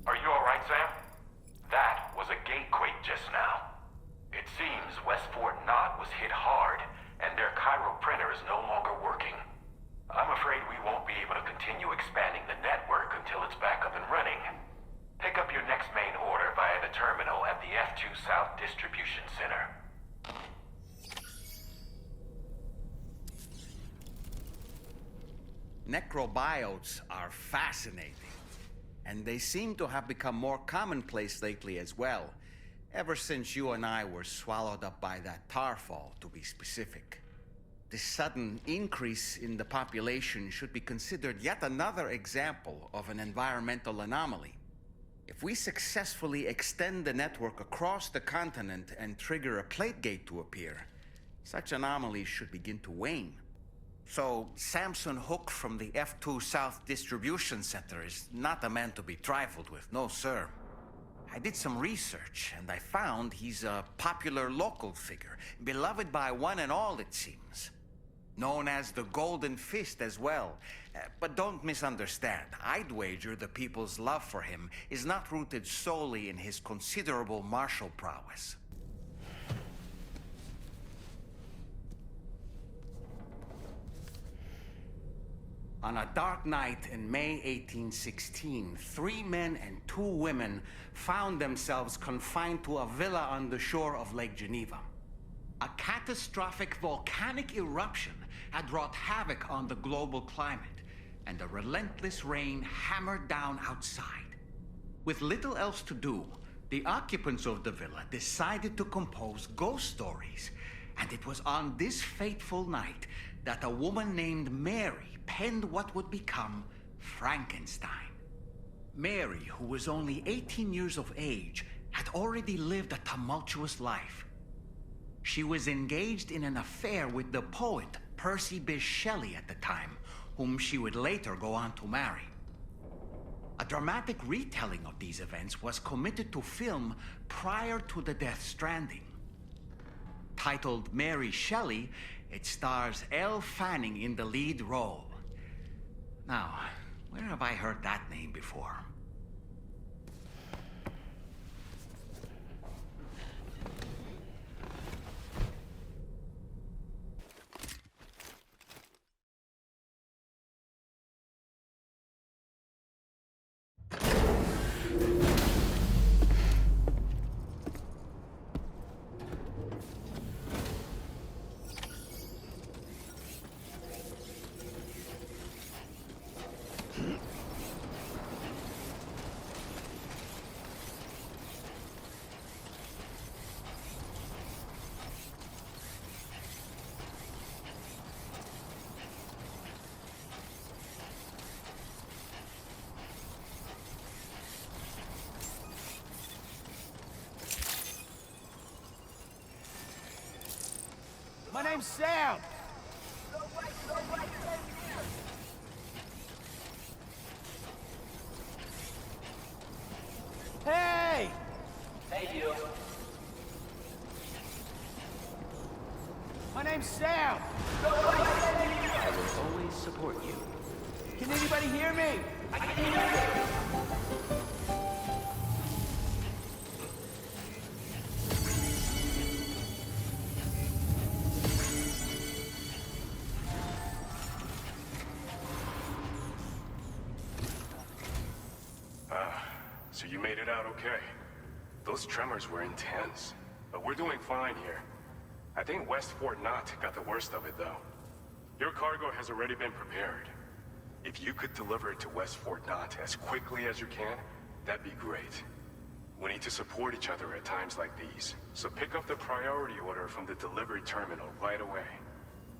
Are you alright, Sam? That was a gatequake just now. It seems West Fort Knott was hit hard, and their Cairo printer is no longer working. I'm afraid we won't be able to continue expanding the network until it's back up and running. Pick up your next main order via the terminal at the F2 South Distribution Center. Necrobiotes are fascinating, and they seem to have become more commonplace lately as well, ever since you and I were swallowed up by that tarfall, to be specific. This sudden increase in the population should be considered yet another example of an environmental anomaly. If we successfully extend the network across the continent and trigger a plate gate to appear, such anomalies should begin to wane. So, Samson Hook from the F2 South Distribution Center is not a man to be trifled with, no sir. I did some research, and I found he's a popular local figure, beloved by one and all, it seems. Known as the Golden Fist as well. But don't misunderstand. I'd wager the people's love for him is not rooted solely in his considerable martial prowess. On a dark night in May 1816, 3 men and 2 women found themselves confined to a villa on the shore of Lake Geneva. A catastrophic volcanic eruption had wrought havoc on the global climate, and a relentless rain hammered down outside. With little else to do, the occupants of the villa decided to compose ghost stories, and it was on this fateful night that a woman named Mary penned what would become Frankenstein. Mary, who was only 18 years of age, had already lived a tumultuous life. She was engaged in an affair with the poet Percy Bysshe Shelley at the time, whom she would later go on to marry. A dramatic retelling of these events was committed to film prior to the death Stranding. Titled Mary Shelley, it stars Elle Fanning in the lead role. Now, where have I heard that name before? My name's Sam. Hey! Hey, you. My name's Sam. I will always support you. Can anybody hear me? I can hear you. So you made it out okay. Those tremors were intense, but we're doing fine here. I think West Fort Knott got the worst of it, though. Your cargo has already been prepared. If you could deliver it to West Fort Knott as quickly as you can, that'd be great. We need to support each other at times like these. So pick up the priority order from the delivery terminal right away.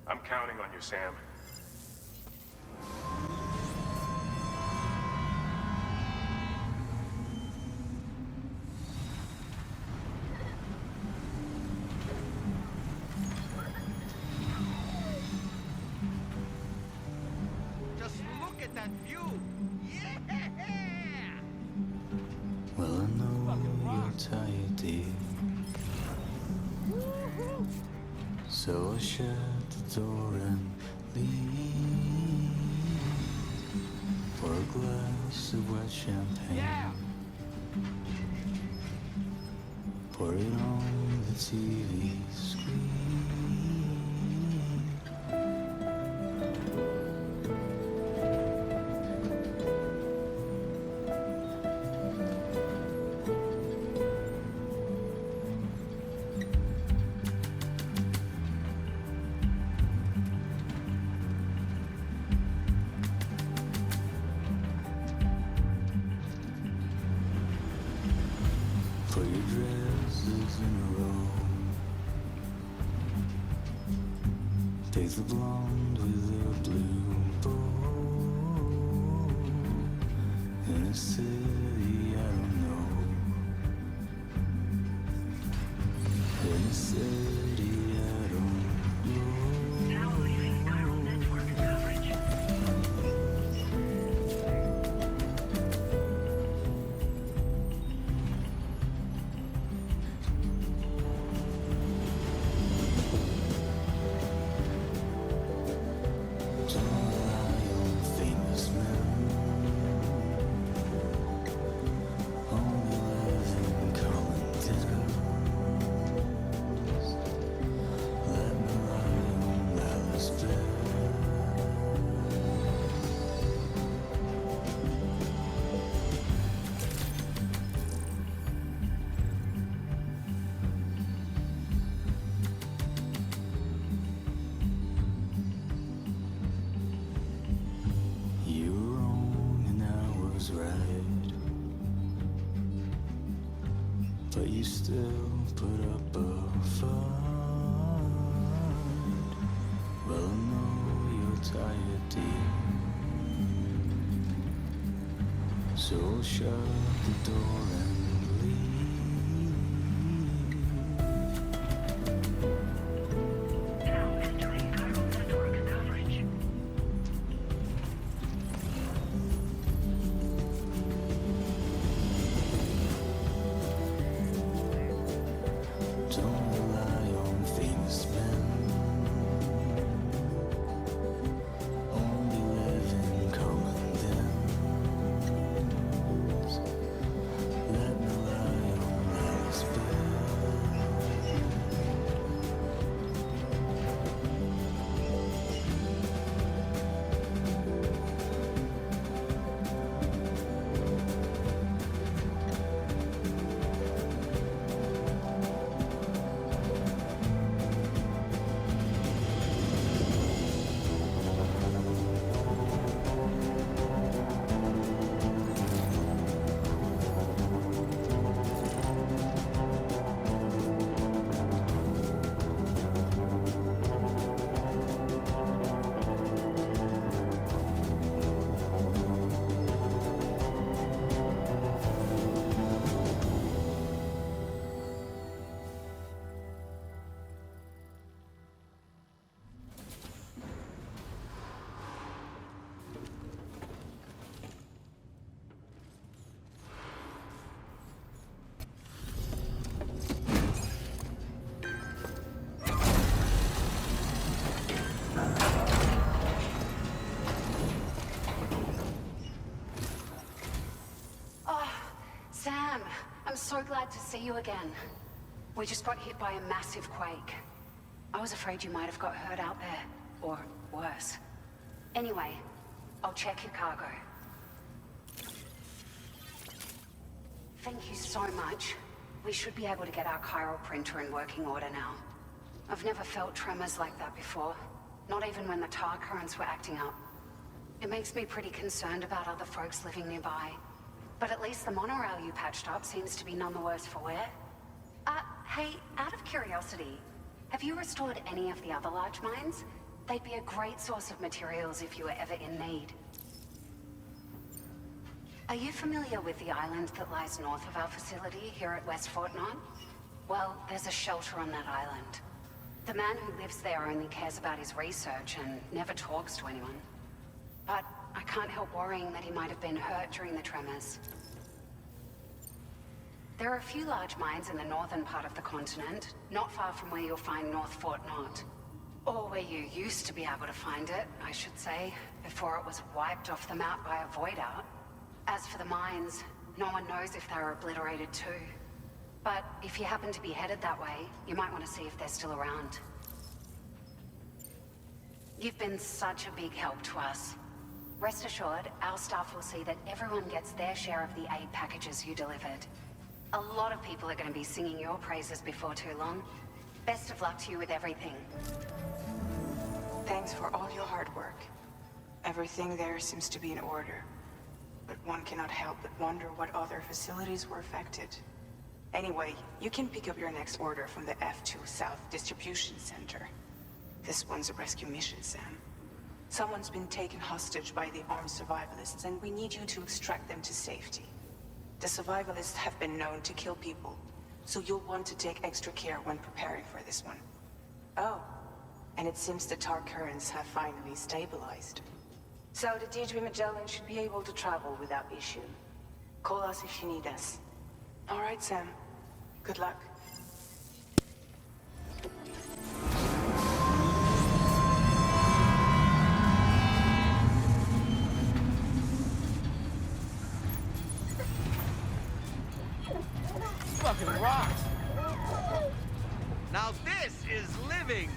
I'm counting on you, Sam. Just look at that view! Yeah! Well, I know you're tired, dear. So I shut the door and leave for a glass of wet champagne. Yeah! Pour it on the TV screen. Put your dresses in a row. Take the blonde with the blue bow. In a city I don't know. In a city I don't know. Now leaving neural network coverage. Don't rely on famous men. Only live in common towns. Let me lie on Alice bed. You were wrong and I was right, but you still put up a fight. Well, I know you're tired, dear, so I'll shut the door and leave. Now entering neural network coverage. Don't rely on famous men. Only live in common dens. Let me lie on Alice bed. Sam, I'm so glad to see you again. We just got hit by a massive quake. I was afraid you might have got hurt out there, or worse. Anyway, I'll check your cargo. Thank you so much. We should be able to get our chiral printer in working order now. I've never felt tremors like that before, not even when the tar currents were acting up. It makes me pretty concerned about other folks living nearby. But at least the monorail you patched up seems to be none the worse for wear. Hey, out of curiosity, have you restored any of the other large mines? They'd be a great source of materials if you were ever in need. Are you familiar with the island that lies north of our facility here at West Fort Knox? Well, there's a shelter on that island. The man who lives there only cares about his research and never talks to anyone. But I can't help worrying that he might have been hurt during the tremors. There are a few large mines in the northern part of the continent, not far from where you'll find North Fort Knox. Or where you used to be able to find it, I should say, before it was wiped off the map by a void out. As for the mines, no one knows if they were obliterated too. But if you happen to be headed that way, you might want to see if they're still around. You've been such a big help to us. Rest assured, our staff will see that everyone gets their share of the aid packages you delivered. A lot of people are going to be singing your praises before too long. Best of luck to you with everything. Thanks for all your hard work. Everything there seems to be in order. But one cannot help but wonder what other facilities were affected. Anyway, you can pick up your next order from the F2 South Distribution Center. This one's a rescue mission, Sam. Someone's been taken hostage by the armed survivalists, and we need you to extract them to safety. The survivalists have been known to kill people, so you'll want to take extra care when preparing for this one. Oh, and it seems the tar currents have finally stabilized. So the D3 Magellan should be able to travel without issue. Call us if you need us. All right, Sam. Good luck. Fucking rocks. Now this is living!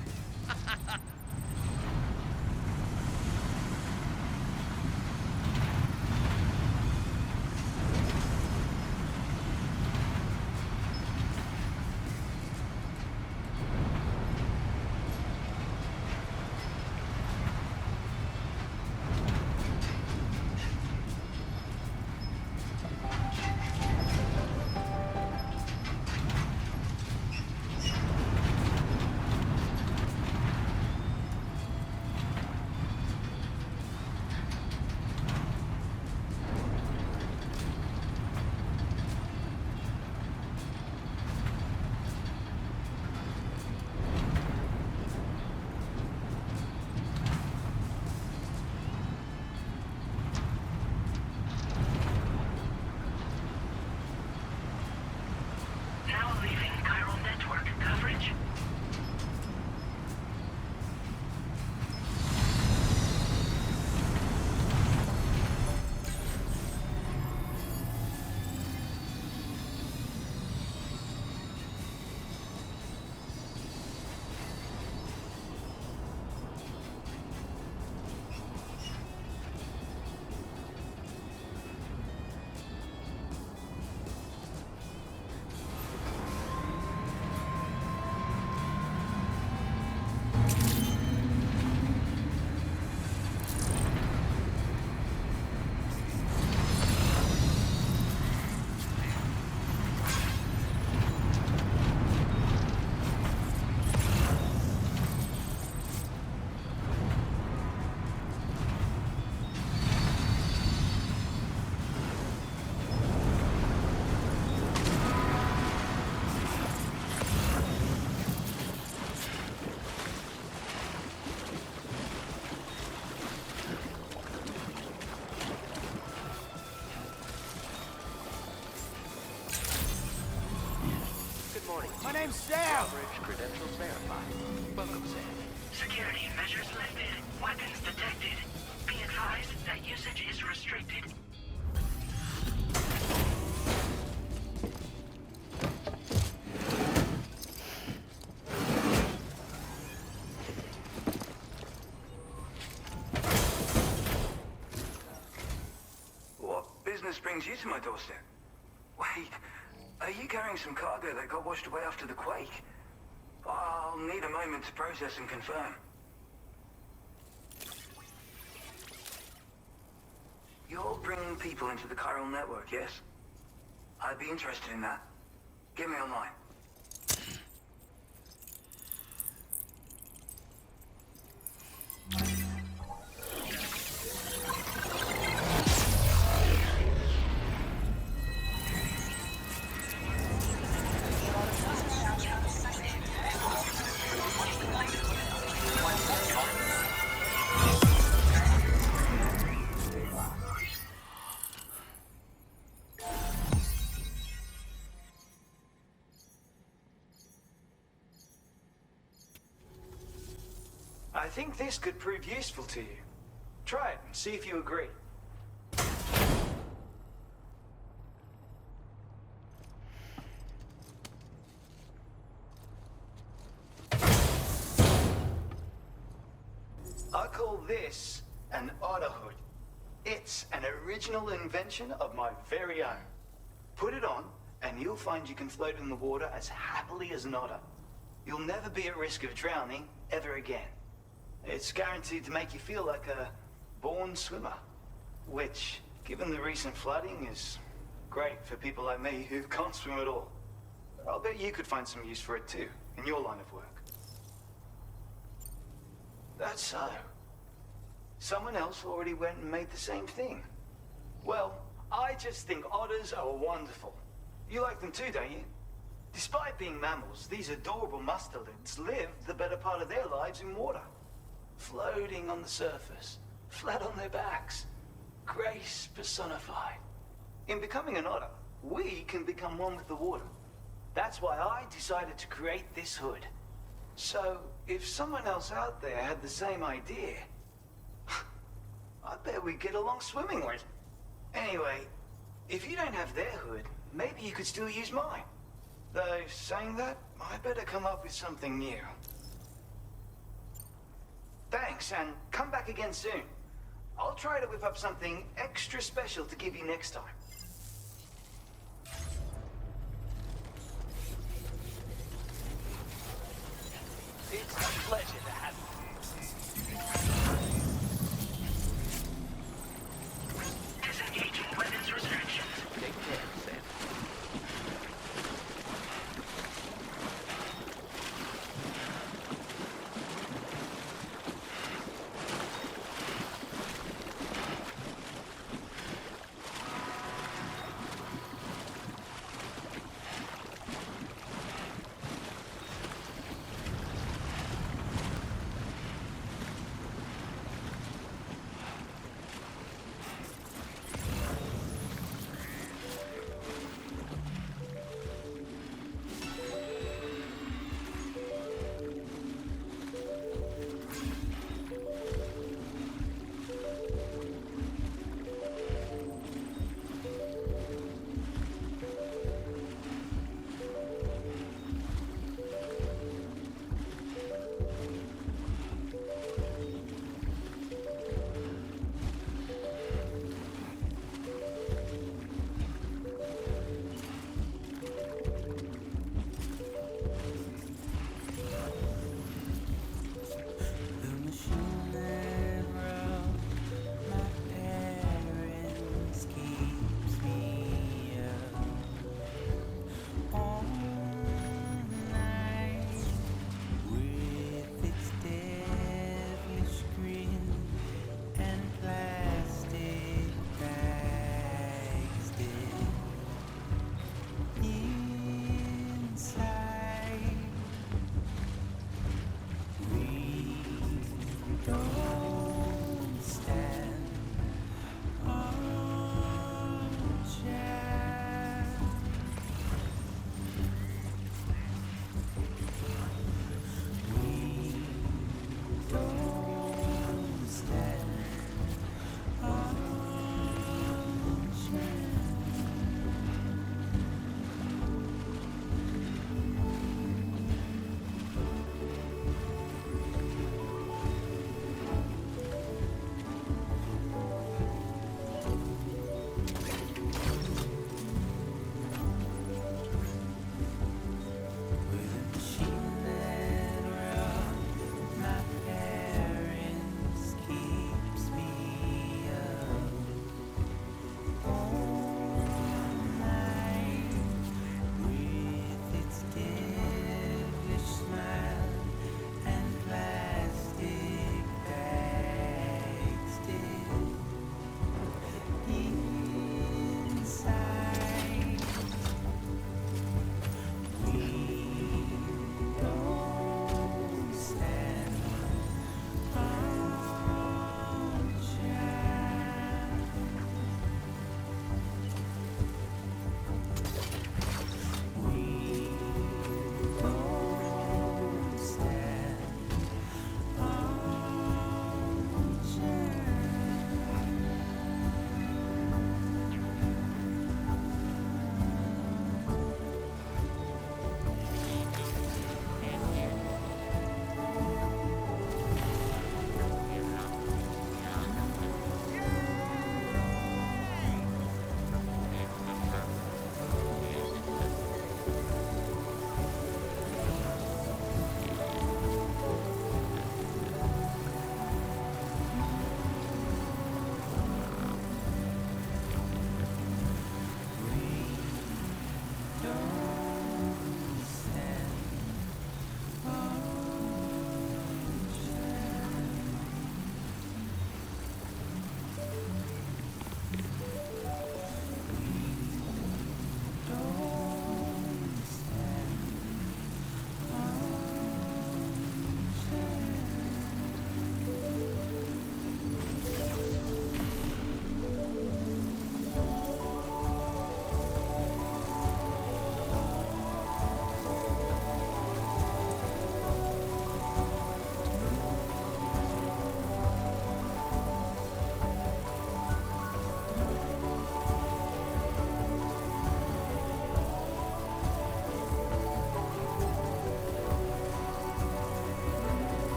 Now leaving chiral network coverage. Good morning. My name's Sam. Coverage credentials verified. Welcome, Sam. Security measures lifted. Weapons detected. Be advised that usage is restricted. What business brings you to my doorstep? Wait, are you carrying some cargo that got washed away after the quake? I'll need a moment to process and confirm. You're bringing people into the chiral network, yes? I'd be interested in that. Get me online. I think this could prove useful to you. Try it and see if you agree. I call this an otter hood. It's an original invention of my very own. Put it on, and you'll find you can float in the water as happily as an otter. You'll never be at risk of drowning ever again. It's guaranteed to make you feel like a born swimmer, which, given the recent flooding, is great for people like me who can't swim at all. I'll bet you could find some use for it too, in your line of work. That's so. Someone else already went and made the same thing. Well, I just think otters are wonderful. You like them too, don't you? Despite being mammals, these adorable mustelids live the better part of their lives in water. Floating on the surface, flat on their backs. Grace personified. In becoming an otter, we can become one with the water. That's why I decided to create this hood. So, if someone else out there had the same idea, I bet we'd get along swimmingly. Anyway, if you don't have their hood, maybe you could still use mine. Though, saying that, I better come up with something new. Thanks, and come back again soon. I'll try to whip up something extra special to give you next time. It's a pleasure to have you. Disengaging weapons restrictions. Take care, Sam.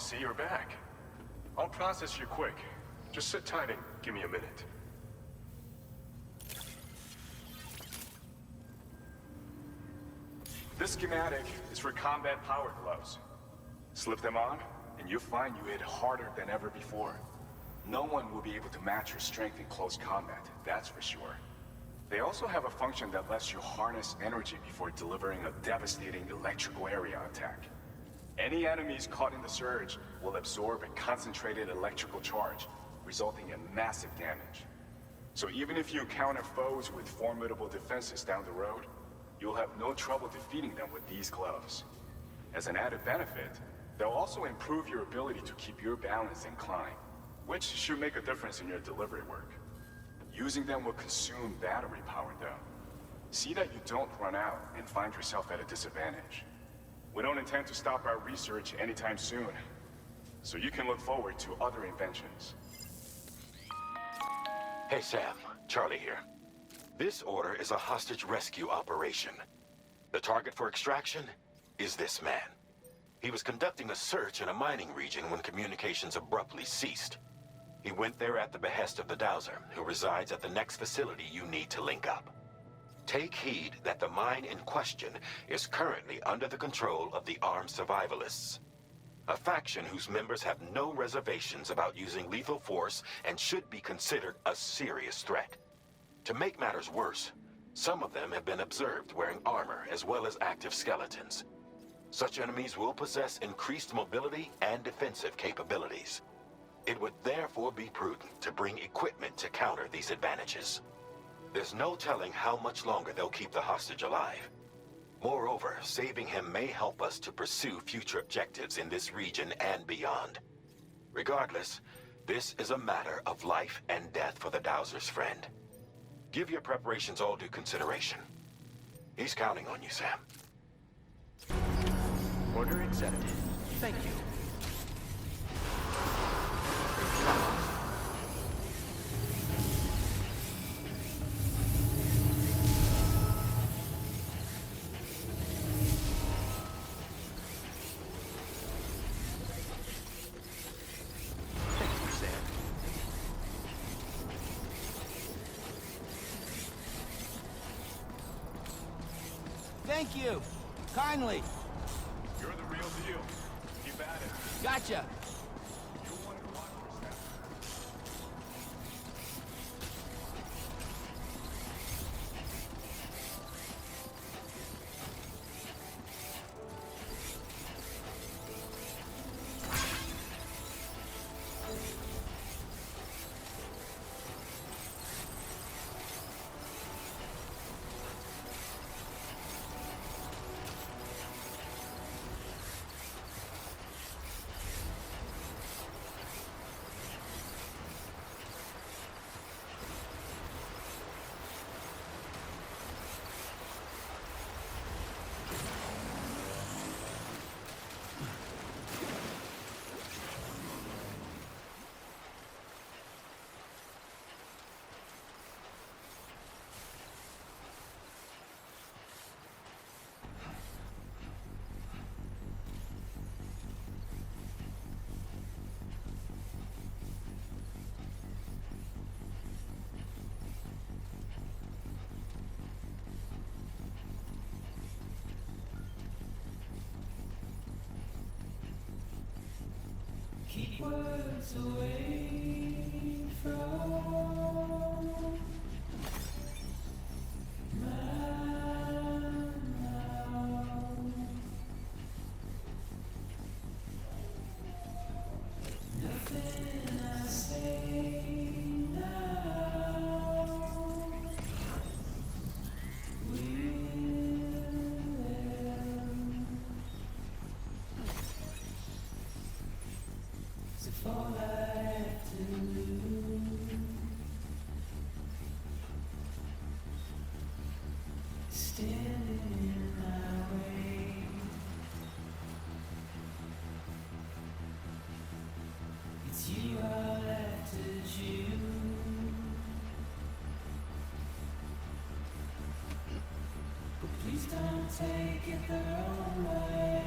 see you're back. I'll process you quick. Just sit tight and give me a minute. This schematic is for combat power gloves. Slip them on, and you'll find you hit harder than ever before. No one will be able to match your strength in close combat, that's for sure. They also have a function that lets you harness energy before delivering a devastating electrical area attack. Any enemies caught in the surge will absorb a concentrated electrical charge, resulting in massive damage. So even if you encounter foes with formidable defenses down the road, you'll have no trouble defeating them with these gloves. As an added benefit, they'll also improve your ability to keep your balance and climb, which should make a difference in your delivery work. Using them will consume battery power though. See that you don't run out and find yourself at a disadvantage. We don't intend to stop our research anytime soon, so you can look forward to other inventions. Hey Sam, Charlie here. This order is a hostage rescue operation. The target for extraction is this man. He was conducting a search in a mining region when communications abruptly ceased. He went there at the behest of the Dowser, who resides at the next facility you need to link up. Take heed that the mine in question is currently under the control of the armed Survivalists, a faction whose members have no reservations about using lethal force and should be considered a serious threat. To make matters worse, some of them have been observed wearing armor as well as active skeletons. Such enemies will possess increased mobility and defensive capabilities. It would therefore be prudent to bring equipment to counter these advantages. There's no telling how much longer they'll keep the hostage alive. Moreover, saving him may help us to pursue future objectives in this region and beyond. Regardless, this is a matter of life and death for the Dowser's friend. Give your preparations all due consideration. He's counting on you, Sam. Order accepted. Thank you. Thank you. Kindly. You're the real deal. Keep at it. Gotcha. Keep words away from my mouth. Nothing I say now will if all I have to do standing in my way. It's you I'll have to choose. But please don't take it the wrong way.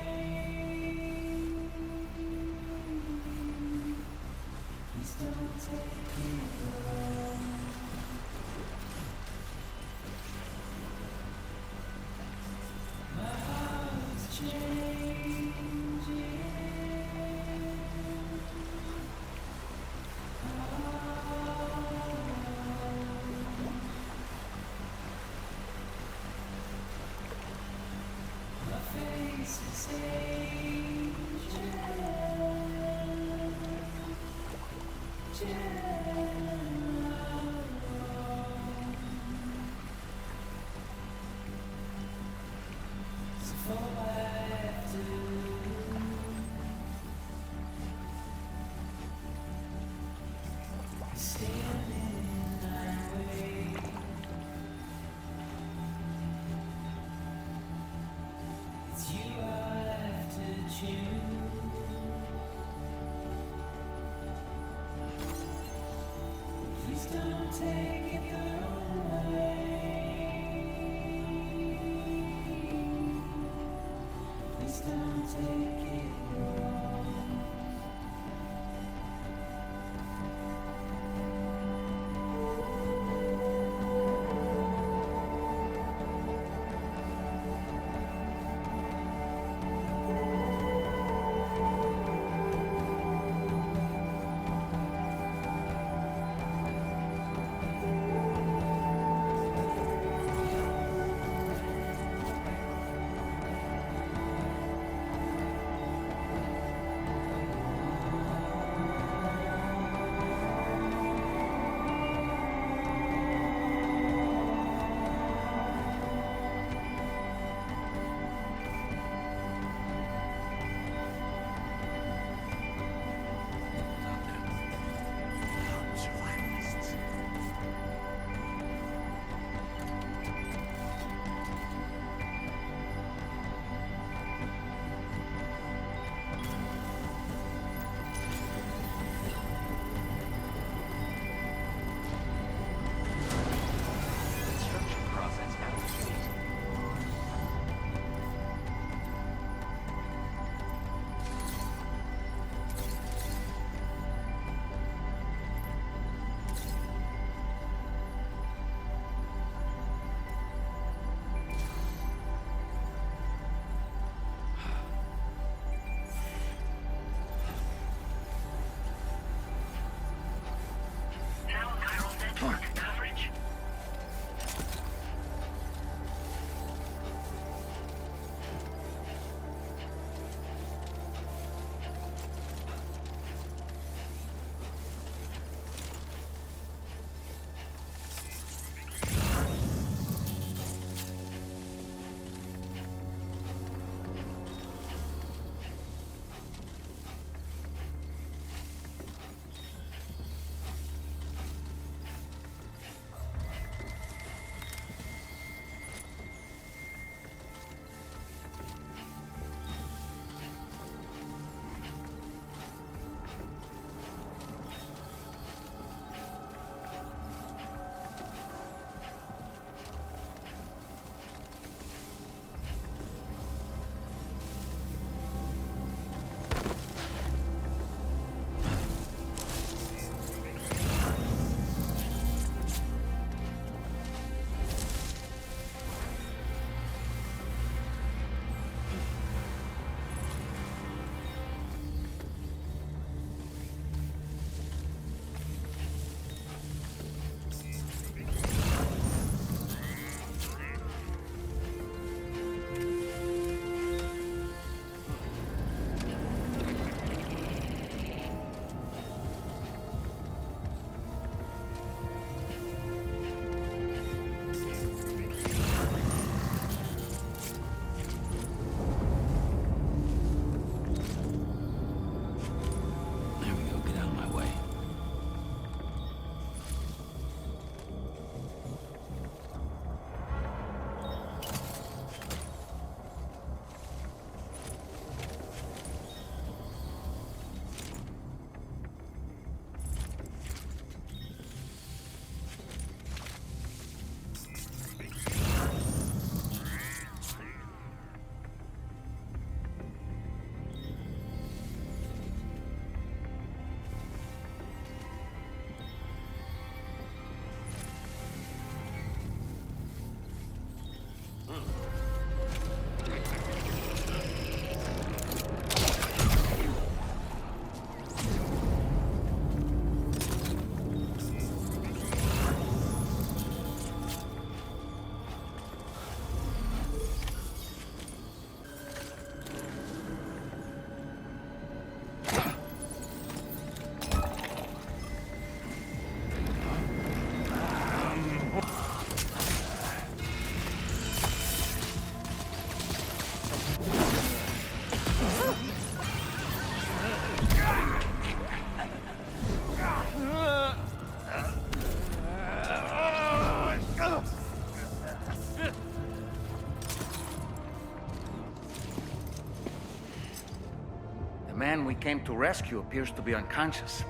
came to rescue appears to be unconscious.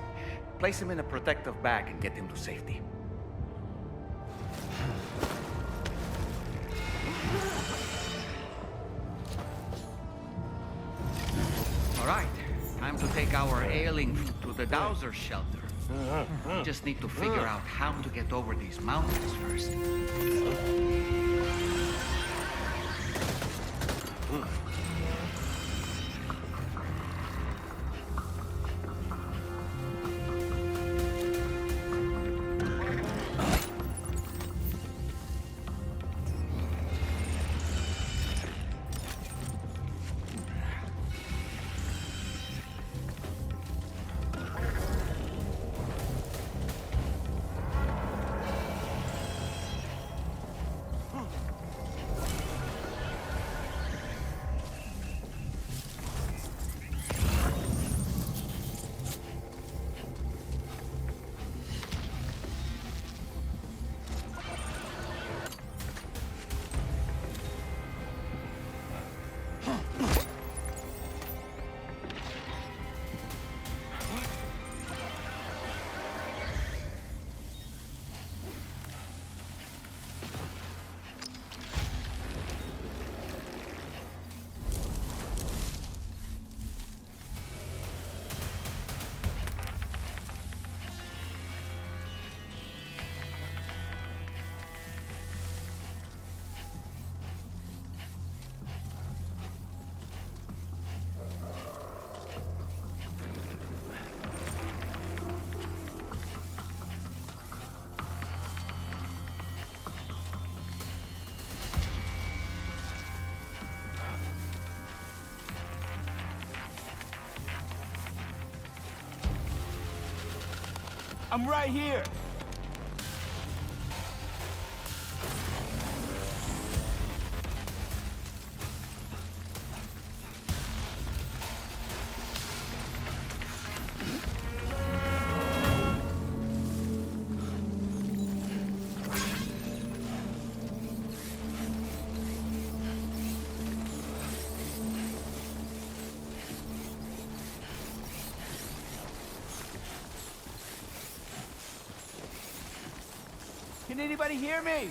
Place him in a protective bag and get him to safety. All right, time to take our ailing to the Dowser shelter. We just need to figure out how to get over these mountains first. I'm right here. Can anybody hear me?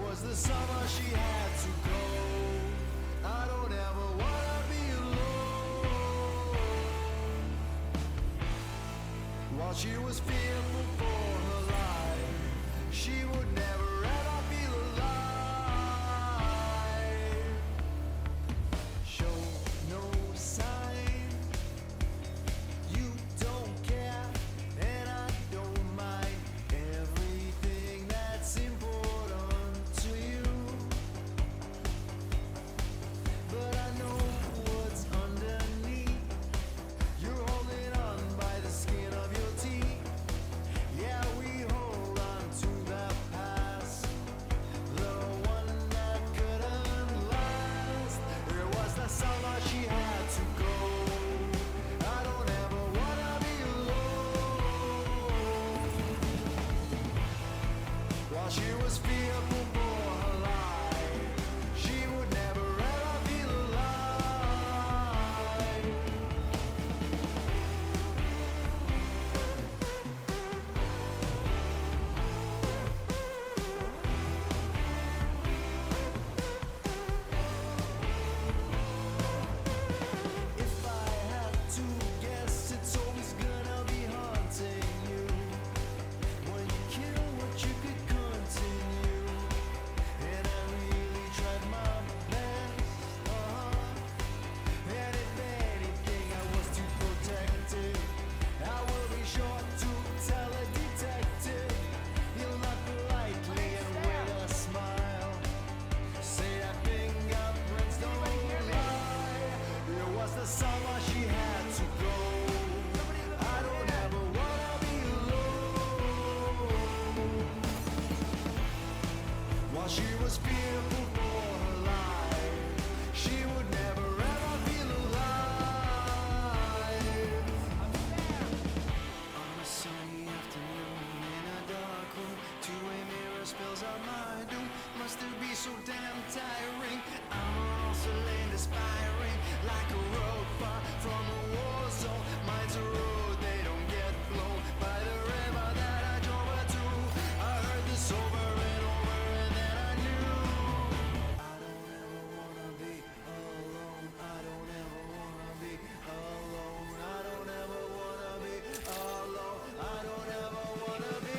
was the summer she had to go. I don't ever wanna be alone. While she was fearful for her life, she would never ever feel alive. Show no sign, you don't care, and I don't mind everything that's important to you. But I know what's underneath. You're holding on by the skin of your teeth. Yeah, we hold on to the past, the one that couldn't last. It was the summer she had to go. I don't ever wanna be alone. While she was fearful for her life, she would never ever feel alive. If I had to guess, it's always gonna be haunting you. When you kill what you could continue. And I really tried my best, and if anything I was too protective. I will be sure to tell a detective. He'll knock politely and with a smile say that fingerprints don't lie. It was the summer she had to go. I don't ever wanna be alone. While she was fearful for her life, she would never ever feel alive. On a sunny afternoon in a dark room, two-way mirror spells out my doom. Must it be so damn tiring? I'm also late aspiring, like a road far from a war zone. Mine's a road they don't get blown by the river that I drove her to. I heard this over and over and then I knew. I don't ever wanna be alone. I don't ever wanna be alone. I don't ever wanna be alone. I don't ever wanna be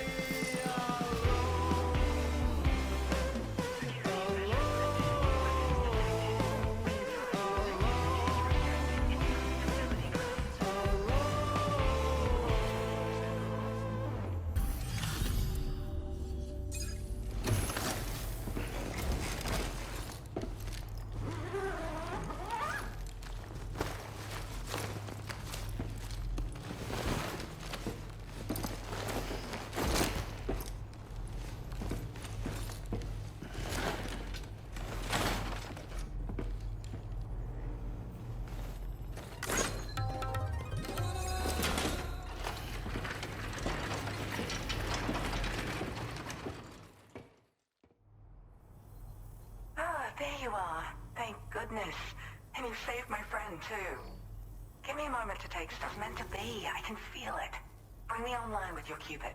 Ah, there you are. Thank goodness. And you saved my friend, too. Give me a moment to take stuff meant to be. I can feel it. Bring me online with your Cupid.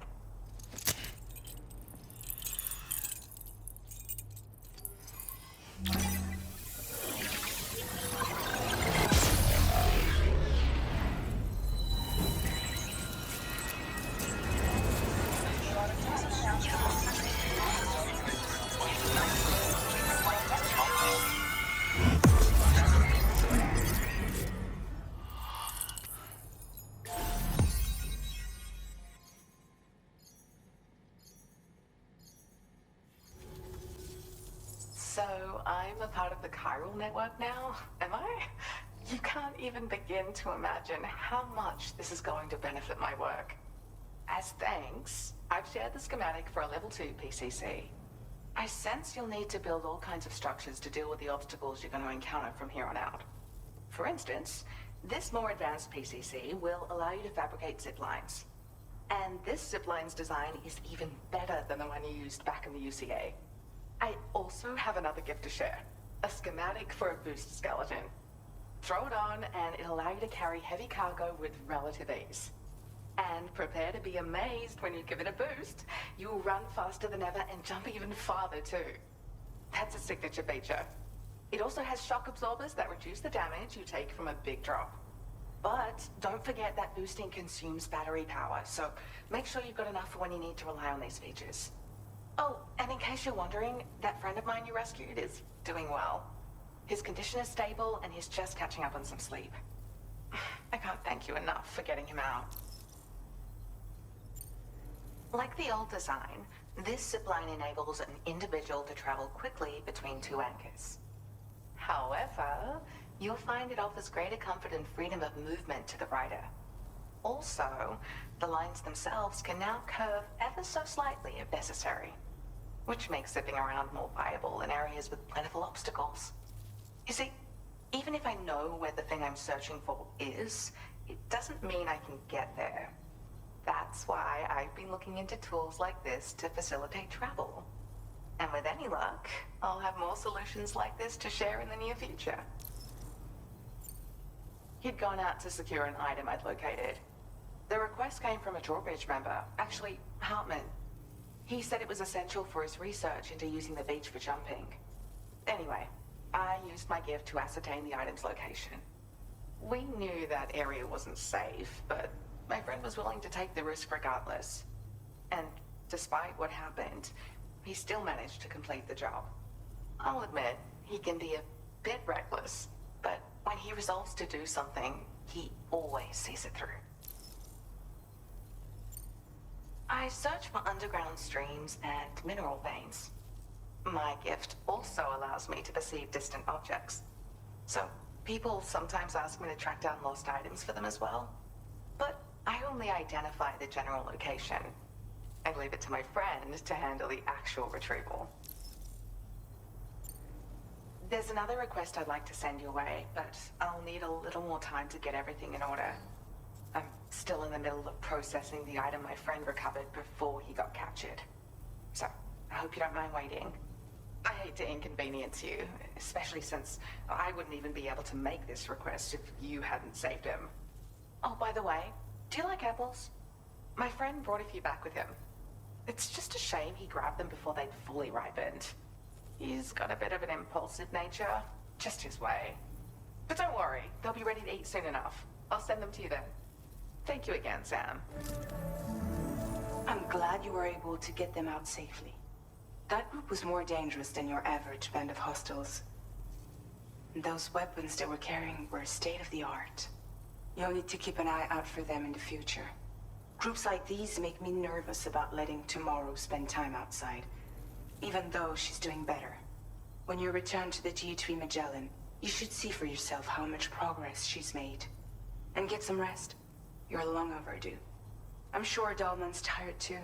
So I'm a part of the chiral network now, am I? You can't even begin to imagine how much this is going to benefit my work. As thanks, I've shared the schematic for a level 2 PCC. I sense you'll need to build all kinds of structures to deal with the obstacles you're going to encounter from here on out. For instance, this more advanced PCC will allow you to fabricate zip lines. And this zip line's design is even better than the one you used back in the UCA. I also have another gift to share. A schematic for a boost skeleton. Throw it on and it'll allow you to carry heavy cargo with relative ease. And prepare to be amazed when you give it a boost. You'll run faster than ever and jump even farther too. That's a signature feature. It also has shock absorbers that reduce the damage you take from a big drop. But don't forget that boosting consumes battery power, so make sure you've got enough for when you need to rely on these features. Oh, and in case you're wondering, that friend of mine you rescued is doing well. His condition is stable, and he's just catching up on some sleep. I can't thank you enough for getting him out. Like the old design, this zipline enables an individual to travel quickly between two anchors. However, you'll find it offers greater comfort and freedom of movement to the rider. Also, the lines themselves can now curve ever so slightly if necessary, which makes zipping around more viable in areas with plentiful obstacles. You see, even if I know where the thing I'm searching for is, it doesn't mean I can get there. That's why I've been looking into tools like this to facilitate travel. And with any luck, I'll have more solutions like this to share in the near future. He'd gone out to secure an item I'd located. The request came from a drawbridge member, actually, Hartman. He said it was essential for his research into using the beach for jumping. Anyway, I used my gift to ascertain the item's location. We knew that area wasn't safe, but my friend was willing to take the risk regardless. And despite what happened, he still managed to complete the job. I'll admit, he can be a bit reckless, but when he resolves to do something, he always sees it through. I search for underground streams and mineral veins. My gift also allows me to perceive distant objects. So, people sometimes ask me to track down lost items for them as well. But I only identify the general location. I leave it to my friend to handle the actual retrieval. There's another request I'd like to send your way, but I'll need a little more time to get everything in order. I'm still in the middle of processing the item my friend recovered before he got captured. So, I hope you don't mind waiting. I hate to inconvenience you, especially since I wouldn't even be able to make this request if you hadn't saved him. Oh, by the way, do you like apples? My friend brought a few back with him. It's just a shame he grabbed them before they'd fully ripened. He's got a bit of an impulsive nature, just his way. But don't worry, they'll be ready to eat soon enough. I'll send them to you then. Thank you again, Sam. I'm glad you were able to get them out safely. That group was more dangerous than your average band of hostiles. Those weapons they were carrying were state-of-the-art. You'll need to keep an eye out for them in the future. Groups like these make me nervous about letting Tomorrow spend time outside, even though she's doing better. When you return to the G3 Magellan, you should see for yourself how much progress she's made. And get some rest. You're long overdue. I'm sure Dahlman's tired too.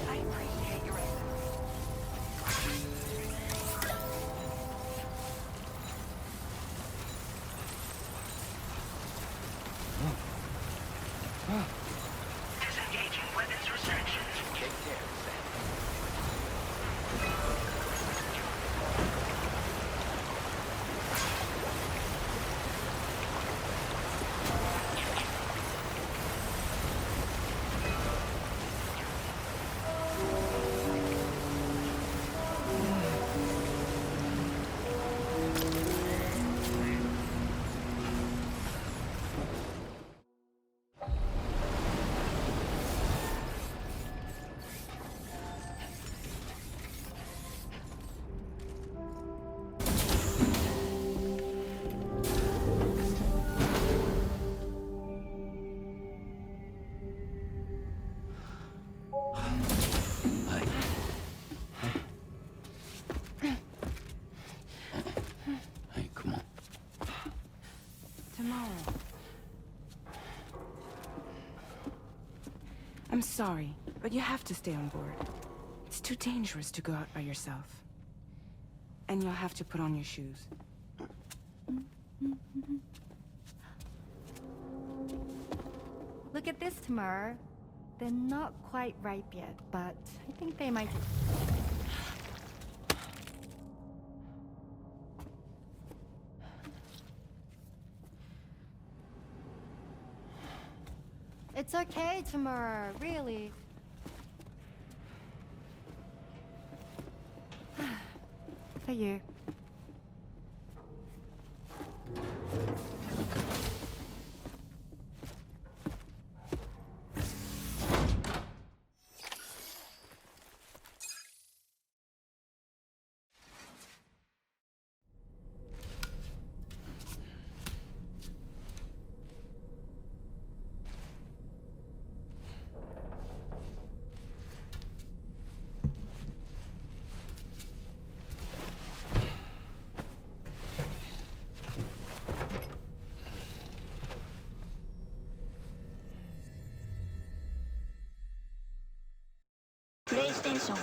I appreciate your Disengaging weapons restrictions. Take care, Sam. Hey, come on. Tomorrow. I'm sorry, but you have to stay on board. It's too dangerous to go out by yourself. And you'll have to put on your shoes. Look at this, Tamar. They're not quite ripe yet, but I think they might... It's okay, Tamura, really. For you. PlayStation